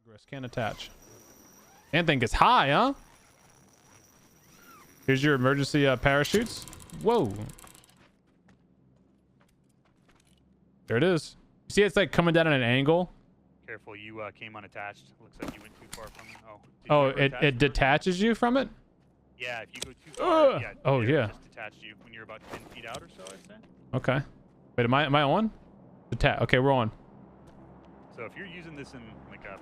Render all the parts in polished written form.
Progress can't attach. And thing gets high, huh? Here's your emergency parachutes. Whoa. There it is. You see, it's like coming down at an angle. Careful, you came unattached. Looks like you went too far from it. Oh, it detaches you from it? Yeah, if you go too far, yeah. Oh, it yeah. just detached you when you're about 10 feet out or so, I'd say. Okay. Wait, am I on? Okay, we're on. So if you're using this in like a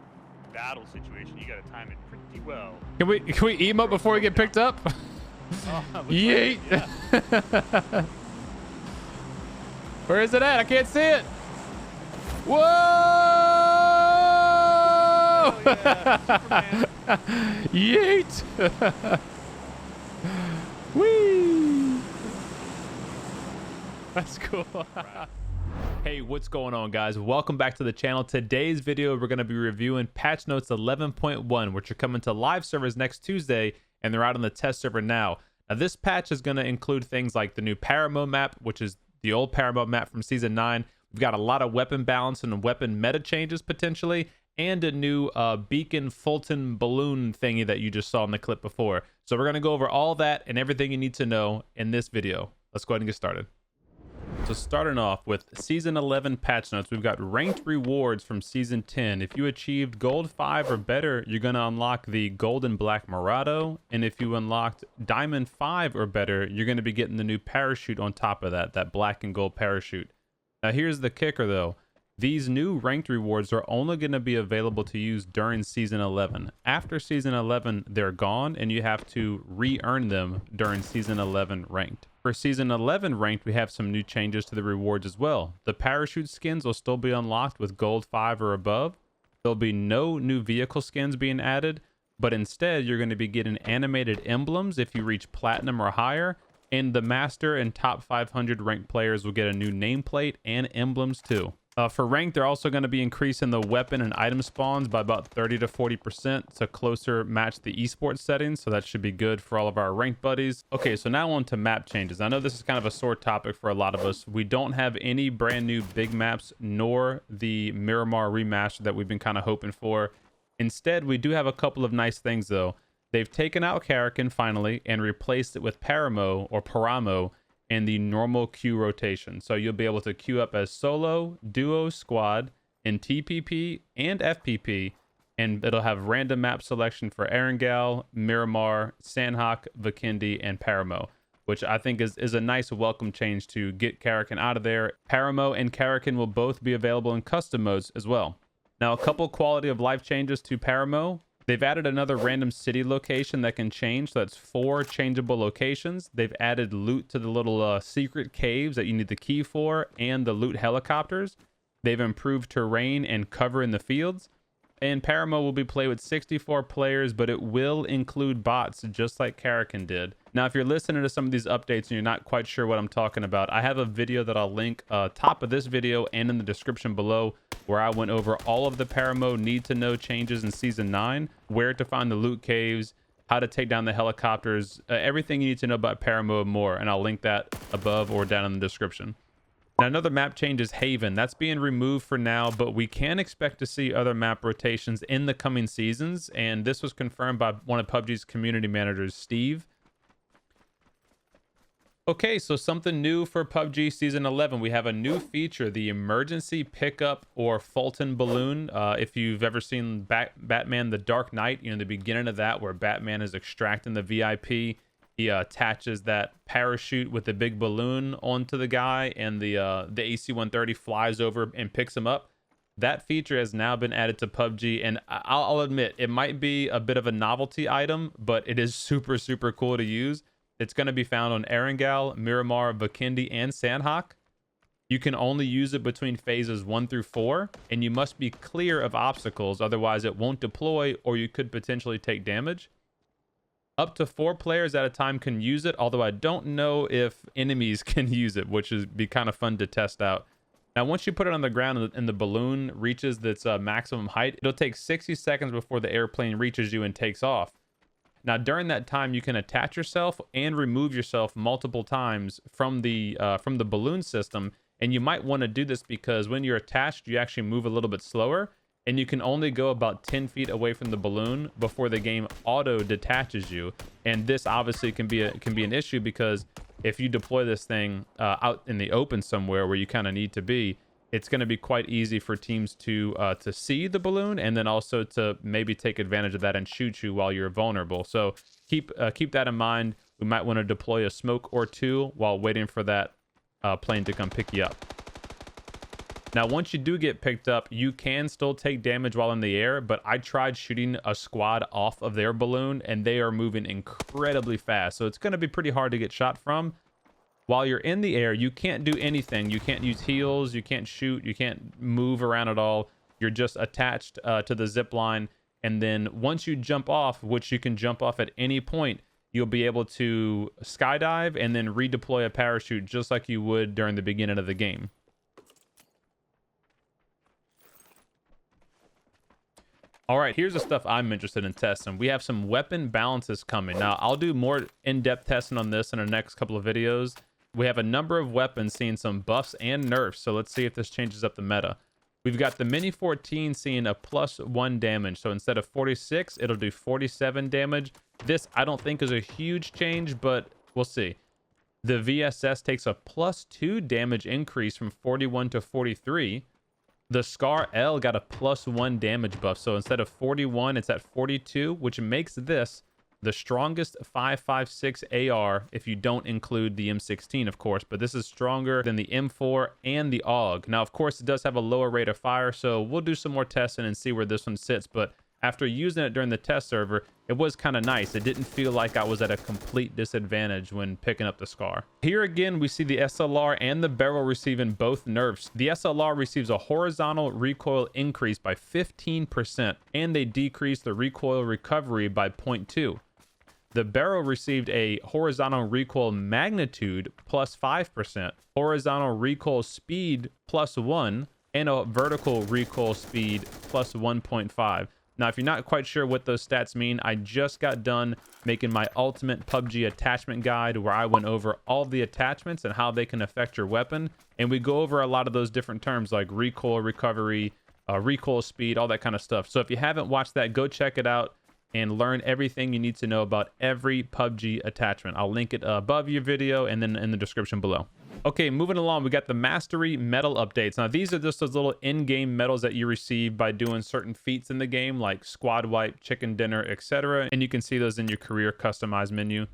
battle situation, you gotta time it pretty well. Can we emote before we get picked up? Yeet. Like, yeah. Where is it at? I can't see it. Whoa! Yeah, Yeet! Whee! That's cool. Right. Hey, what's going on, guys? Welcome back to the channel. Today's video, we're going to be reviewing patch notes 11.1, which are coming to live servers next Tuesday, and they're out on the test server now. Now, this patch is going to include things like the new Paramo map, which is the old Paramo map from Season 9. We've got a lot of weapon balance and weapon meta changes, potentially, and a new beacon Fulton Balloon thingy that you just saw in the clip before. So we're going to go over all that and everything you need to know in this video. Let's go ahead and get started. So starting off with Season 11 patch notes, we've got ranked rewards from Season 10. If you achieved Gold 5 or better, you're going to unlock the Gold and Black Morado. And if you unlocked Diamond 5 or better, you're going to be getting the new parachute on top of that Black and Gold parachute. Now here's the kicker though. These new ranked rewards are only going to be available to use during Season 11. After Season 11, they're gone, and you have to re-earn them during Season 11 ranked. For Season 11 ranked, we have some new changes to the rewards as well. The parachute skins will still be unlocked with Gold 5 or above. There'll be no new vehicle skins being added, but instead you're going to be getting animated emblems if you reach Platinum or higher, and the Master and Top 500 ranked players will get a new nameplate and emblems too. For ranked, they're also going to be increasing the weapon and item spawns by about 30 to 40% to closer match the esports settings, so that should be good for all of our ranked buddies. Okay, so now on to map changes. I know this is kind of a sore topic for a lot of us. We don't have any brand new big maps, nor the Miramar remaster that we've been kind of hoping for. Instead, we do have a couple of nice things though. They've taken out Karakin finally and replaced it with Paramo and the normal queue rotation. So you'll be able to queue up as solo, duo, squad, in TPP and FPP, and it'll have random map selection for Erangel, Miramar, Sandhawk, Vikindi, and Paramo, which I think is a nice welcome change to get Karakin out of there. Paramo and Karakin will both be available in custom modes as well. Now, a couple quality of life changes to Paramo. They've added another random city location that can change, so that's 4 changeable locations. They've added loot to the little secret caves that you need the key for, and the loot helicopters. They've improved terrain and cover in the fields. And Paramo will be played with 64 players, but it will include bots just like Karakin did. Now, if you're listening to some of these updates and you're not quite sure what I'm talking about, I have a video that I'll link top of this video and in the description below, where I went over all of the Paramo need-to-know changes in Season 9, where to find the loot caves, how to take down the helicopters, everything you need to know about Paramo and more, and I'll link that above or down in the description. Now, another map change is Haven. That's being removed for now, but we can expect to see other map rotations in the coming seasons, and this was confirmed by one of PUBG's community managers, Steve. Okay, so something new for PUBG Season 11. We have a new feature, the emergency pickup or Fulton Balloon. If you've ever seen Batman The Dark Knight, you know, the beginning of that where Batman is extracting the VIP, he attaches that parachute with the big balloon onto the guy, and the AC-130 flies over and picks him up. That feature has now been added to PUBG, and I'll admit, it might be a bit of a novelty item, but it is super, super cool to use. It's going to be found on Erangel, Miramar, Vikindi, and Sandhawk. You can only use it between phases 1 through 4, and you must be clear of obstacles, otherwise it won't deploy or you could potentially take damage. Up to 4 players at a time can use it, although I don't know if enemies can use it, which would be kind of fun to test out. Now, once you put it on the ground and the balloon reaches its maximum height, it'll take 60 seconds before the airplane reaches you and takes off. Now, during that time, you can attach yourself and remove yourself multiple times from the balloon system. And you might want to do this because when you're attached, you actually move a little bit slower. and you can only go about 10 feet away from the balloon before the game auto detaches you. And this obviously can be an issue, because if you deploy this thing out in the open somewhere where you kind of need to be, it's going to be quite easy for teams to see the balloon, and then also to maybe take advantage of that and shoot you while you're vulnerable. So keep that in mind. We might want to deploy a smoke or two while waiting for that plane to come pick you up. Now, once you do get picked up, you can still take damage while in the air, but I tried shooting a squad off of their balloon, and they are moving incredibly fast. So it's going to be pretty hard to get shot from. While you're in the air, you can't do anything. You can't use heals, you can't shoot, you can't move around at all. You're just attached to the zip line. And then once you jump off, which you can jump off at any point, you'll be able to skydive and then redeploy a parachute just like you would during the beginning of the game. All right, here's the stuff I'm interested in testing. We have some weapon balances coming. Now, I'll do more in-depth testing on this in the next couple of videos. We have a number of weapons seeing some buffs and nerfs, so let's see if this changes up the meta. We've got the Mini 14 seeing a +1 damage, so instead of 46, it'll do 47 damage. This, I don't think, is a huge change, but we'll see. The VSS takes a +2 damage increase from 41 to 43. The Scar L got a +1 damage buff, so instead of 41, it's at 42, which makes this the strongest 5.56 AR if you don't include the M16, of course, but this is stronger than the M4 and the AUG. Now, of course, it does have a lower rate of fire, so we'll do some more testing and see where this one sits, but after using it during the test server, it was kind of nice. It didn't feel like I was at a complete disadvantage when picking up the Scar. Here again, we see the SLR and the Beryl receiving both nerfs. The SLR receives a horizontal recoil increase by 15%, and they decrease the recoil recovery by 0.2. The Beryl received a horizontal recoil magnitude +5%, horizontal recoil speed +1, and a vertical recoil speed +1.5. Now, if you're not quite sure what those stats mean, I just got done making my ultimate PUBG attachment guide where I went over all the attachments and how they can affect your weapon. And we go over a lot of those different terms like recoil recovery, recoil speed, all that kind of stuff. So if you haven't watched that, go check it out and learn everything you need to know about every PUBG attachment. I'll link it above your video and then in the description below. Okay, moving along, we got the Mastery medal updates. Now, these are just those little in-game medals that you receive by doing certain feats in the game, like squad wipe, chicken dinner, etc. And you can see those in your career customized menu.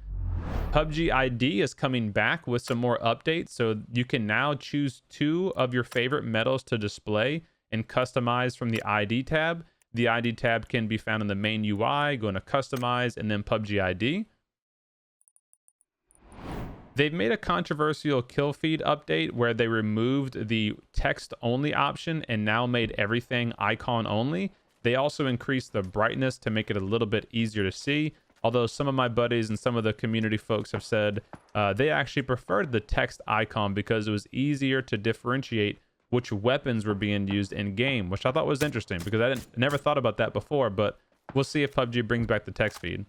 PUBG ID is coming back with some more updates, so you can now choose 2 of your favorite medals to display and customize from the ID tab. The ID tab can be found in the main UI, go into Customize, and then PUBG ID. They've made a controversial kill feed update where they removed the text only option and now made everything icon only. They also increased the brightness to make it a little bit easier to see. Although some of my buddies and some of the community folks have said they actually preferred the text icon because it was easier to differentiate which weapons were being used in game, which I thought was interesting because I never thought about that before, but we'll see if PUBG brings back the text feed.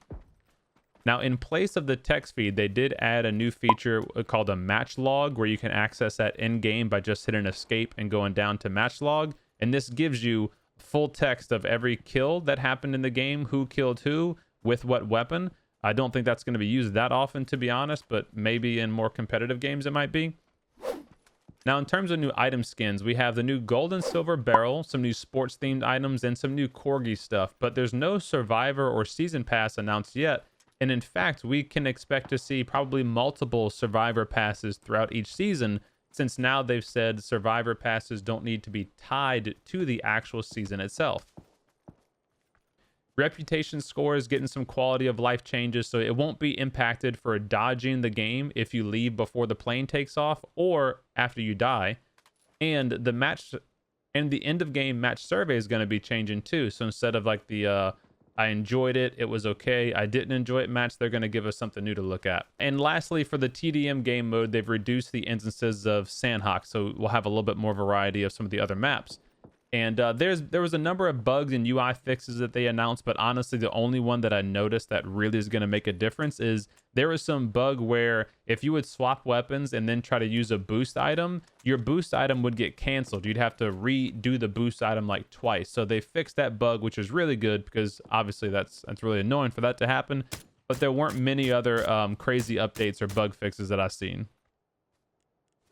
Now, in place of the text feed, they did add a new feature called a match log, where you can access that in-game by just hitting escape and going down to match log. And this gives you full text of every kill that happened in the game, who killed who, with what weapon. I don't think that's going to be used that often, to be honest, but maybe in more competitive games it might be. Now, in terms of new item skins, we have the new gold and silver Beryl, some new sports-themed items, and some new Corgi stuff. But there's no Survivor or Season Pass announced yet. And in fact, we can expect to see probably multiple Survivor passes throughout each season, since now they've said Survivor passes don't need to be tied to the actual season itself. Reputation score is getting some quality of life changes, so it won't be impacted for dodging the game if you leave before the plane takes off or after you die. And the match and the end of game match survey is going to be changing too. So instead of like the I enjoyed it, it was okay, I didn't enjoy it match, they're going to give us something new to look at. And lastly, for the TDM game mode, they've reduced the instances of Sandhawk, so we'll have a little bit more variety of some of the other maps. And there was a number of bugs and UI fixes that they announced, but honestly, the only one that I noticed that really is going to make a difference is there was some bug where if you would swap weapons and then try to use a boost item, your boost item would get canceled. You'd have to redo the boost item like twice. So they fixed that bug, which is really good because obviously that's really annoying for that to happen. But there weren't many other crazy updates or bug fixes that I've seen.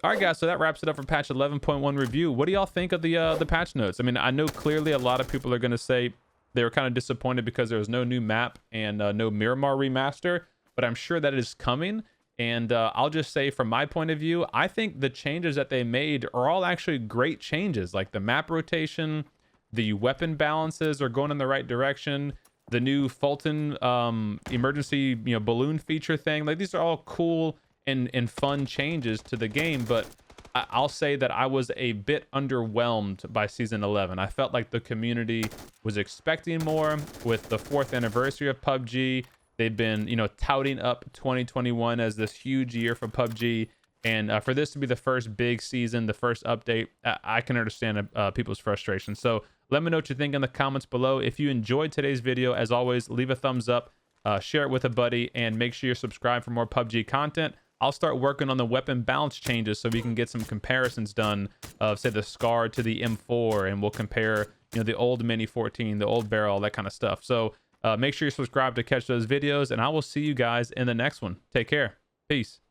All right, guys, so that wraps it up for patch 11.1 review. What do y'all think of the patch notes? I mean, I know clearly a lot of people are going to say they were kind of disappointed because there was no new map and no Miramar remaster, but I'm sure that is coming. And I'll just say from my point of view, I think the changes that they made are all actually great changes. Like the map rotation, the weapon balances are going in the right direction. The new Fulton emergency balloon feature thing, like these are all cool and fun changes to the game, but I'll say that I was a bit underwhelmed by season 11. I felt like the community was expecting more. With the 4th anniversary of PUBG, they've been touting up 2021 as this huge year for PUBG, and for this to be the first big season, the first update, I can understand people's frustration. So let me know what you think in the comments below. If you enjoyed today's video, as always, leave a thumbs up, share it with a buddy, and make sure you're subscribed for more PUBG content. I'll start working on the weapon balance changes so we can get some comparisons done of, say, the Scar to the M4, and we'll compare, the old Mini 14, the old Beryl, that kind of stuff. So make sure you're subscribed to catch those videos, and I will see you guys in the next one. Take care. Peace.